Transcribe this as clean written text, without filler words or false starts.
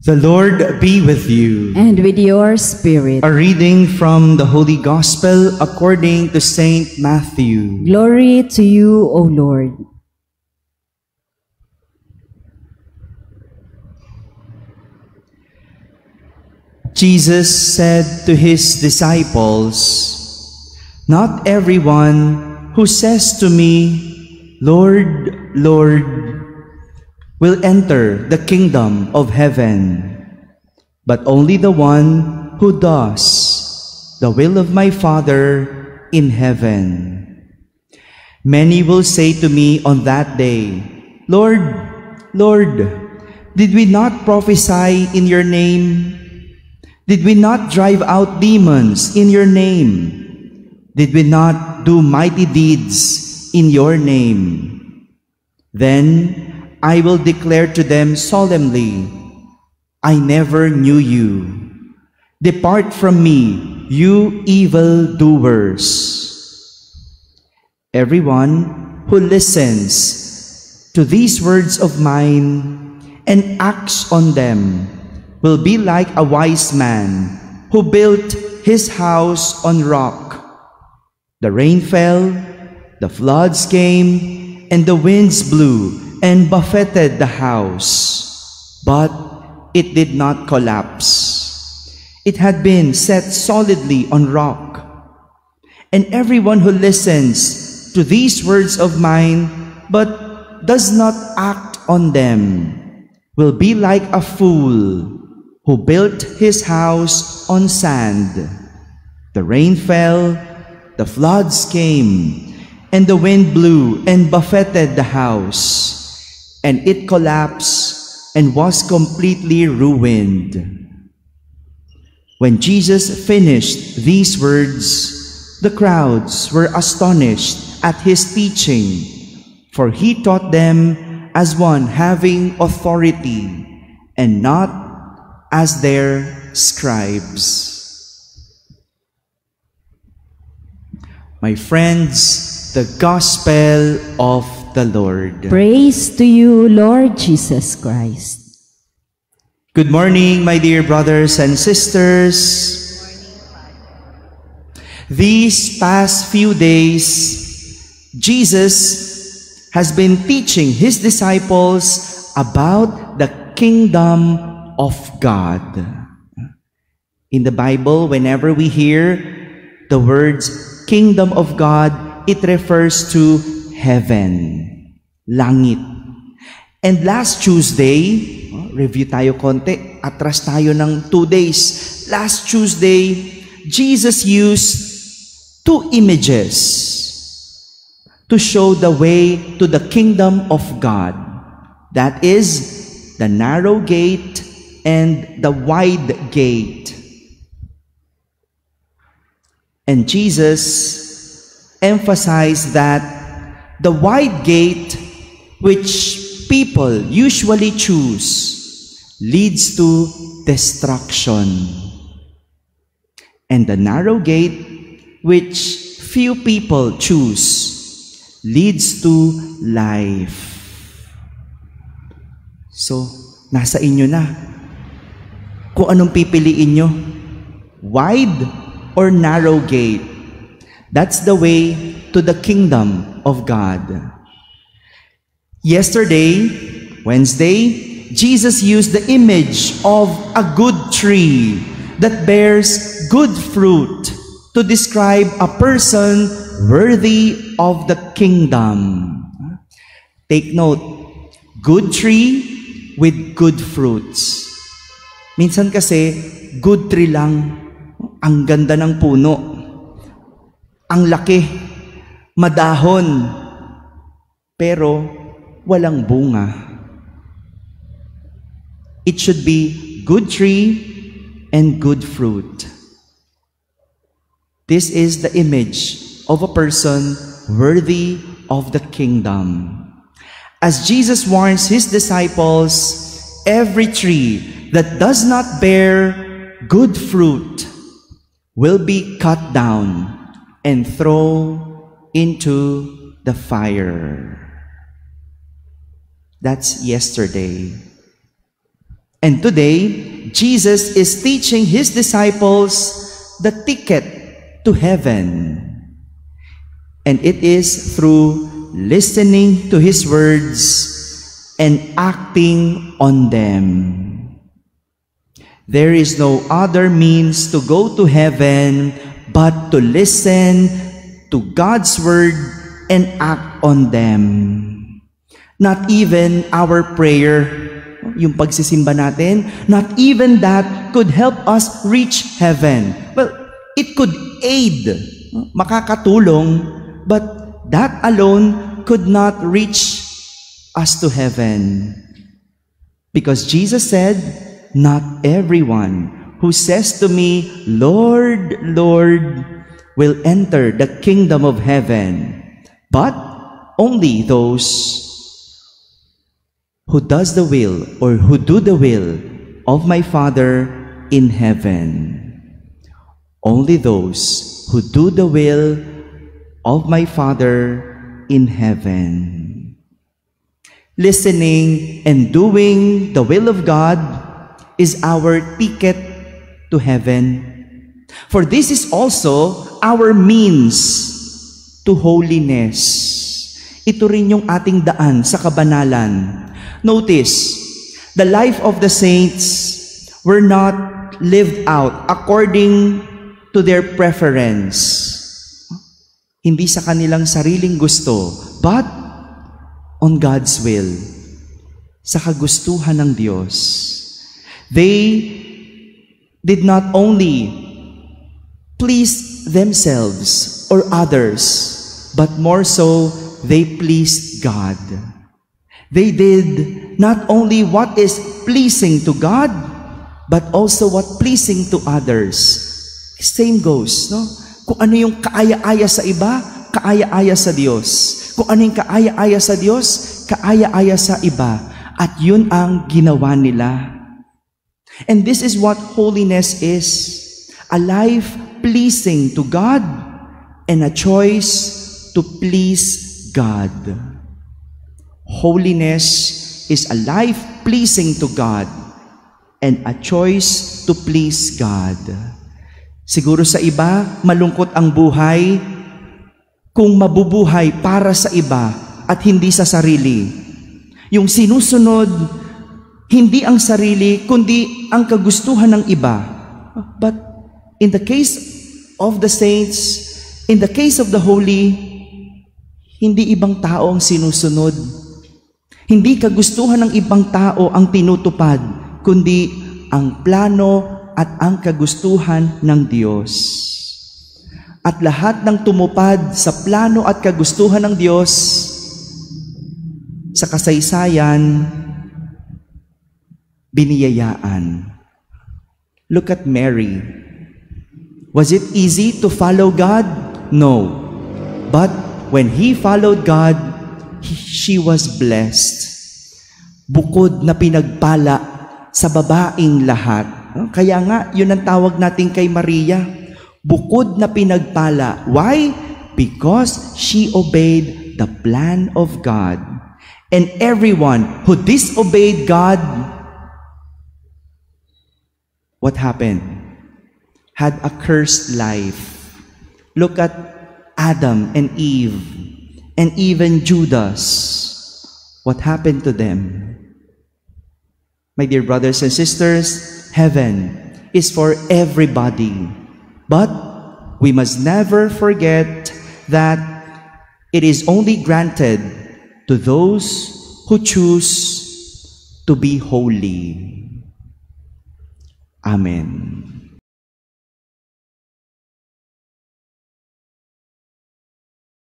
The Lord be with you. And with your spirit. A reading from the Holy Gospel according to Saint Matthew. Glory to you, O Lord. Jesus said to his disciples, "Not everyone who says to me, 'Lord, Lord,' will enter the kingdom of heaven, but only the one who does the will of my Father in heaven. Many will say to me on that day, 'Lord, Lord, did we not prophesy in your name? Did we not drive out demons in your name? Did we not do mighty deeds in your name?' Then I will declare to them solemnly, 'I never knew you. Depart from me, you evildoers.' Everyone who listens to these words of mine and acts on them will be like a wise man who built his house on rock. The rain fell, the floods came, and the winds blew and buffeted the house, but it did not collapse. It had been set solidly on rock. And everyone who listens to these words of mine but does not act on them will be like a fool who built his house on sand. The rain fell, the floods came, and the wind blew and buffeted the house, and it collapsed and was completely ruined." When Jesus finished these words, the crowds were astonished at his teaching, for he taught them as one having authority and not as their scribes. My friends, the Gospel of the Lord. Praise to you, Lord Jesus Christ. Good morning, my dear brothers and sisters. These past few days, Jesus has been teaching his disciples about the kingdom of God. In the Bible, whenever we hear the words kingdom of God, it refers to heaven, langit. And last Tuesday, review tayo konti, atras tayo ng 2 days. Last Tuesday, Jesus used 2 images to show the way to the kingdom of God. That is the narrow gate and the wide gate. And Jesus emphasized that the wide gate, which people usually choose, leads to destruction. And the narrow gate, which few people choose, leads to life. So, nasa inyo na. Kung anong pipiliin nyo, wide or narrow gate. That's the way to the kingdom of God. Yesterday, Wednesday, Jesus used the image of a good tree that bears good fruit to describe a person worthy of the kingdom. Take note, good tree with good fruits. Minsan kasi, good tree lang, ang ganda ng puno, ang laki, madahon, pero walang bunga. It should be good tree and good fruit. This is the image of a person worthy of the kingdom. As Jesus warns his disciples, every tree that does not bear good fruit will be cut down and thrown into the fire. That's yesterday. And today, Jesus is teaching his disciples the ticket to heaven. And it is through listening to his words and acting on them. There is no other means to go to heaven but to listen to God's word and act on them. Not even our prayer, yung pagsisimba natin, not even that could help us reach heaven. Well, it could aid, makakatulong, but that alone could not reach us to heaven. Because Jesus said, not everyone who says to me, Lord, Lord, will enter the kingdom of heaven, but only those who does the will or who do the will of my Father in heaven. Only those who do the will of my Father in heaven. Listening and doing the will of God is our ticket to heaven. For this is also our means to holiness. Ito rin yung ating daan sa kabanalan. Notice, the life of the saints were not lived out according to their preference. Hindi sa kanilang sariling gusto, but on God's will, sa kagustuhan ng Diyos. They did not only please themselves or others, but more so, they pleased God. They did not only what is pleasing to God, but also what pleasing to others. Same goes, no? Kung ano yung kaaya-aya sa iba, kaaya-aya sa Diyos. Kung ano yung kaaya-aya sa Diyos, kaaya-aya sa iba. At yun ang ginawa nila. And this is what holiness is. A life pleasing to God and a choice to please God. Holiness is a life pleasing to God and a choice to please God. Siguro sa iba, malungkot ang buhay kung mabubuhay para sa iba at hindi sa sarili. Yung sinusunod, hindi ang sarili, kundi ang kagustuhan ng iba. But in the case of the saints, in the case of the holy, hindi ibang tao ang sinusunod. Hindi kagustuhan ng ibang tao ang tinutupad, kundi ang plano at ang kagustuhan ng Diyos. At lahat ng tumupad sa plano at kagustuhan ng Diyos sa kasaysayan, biniyayaan. Look at Mary. Was it easy to follow God? No. But when he followed God, she was blessed. Bukod na pinagpala sa babaeng lahat. Kaya nga, yun ang tawag natin kay Maria. Bukod na pinagpala. Why? Because she obeyed the plan of God. And everyone who disobeyed God, what happened? Had a cursed life. Look at Adam and Eve, and even Judas. What happened to them? My dear brothers and sisters, heaven is for everybody. But we must never forget that it is only granted to those who choose to be holy. Amen.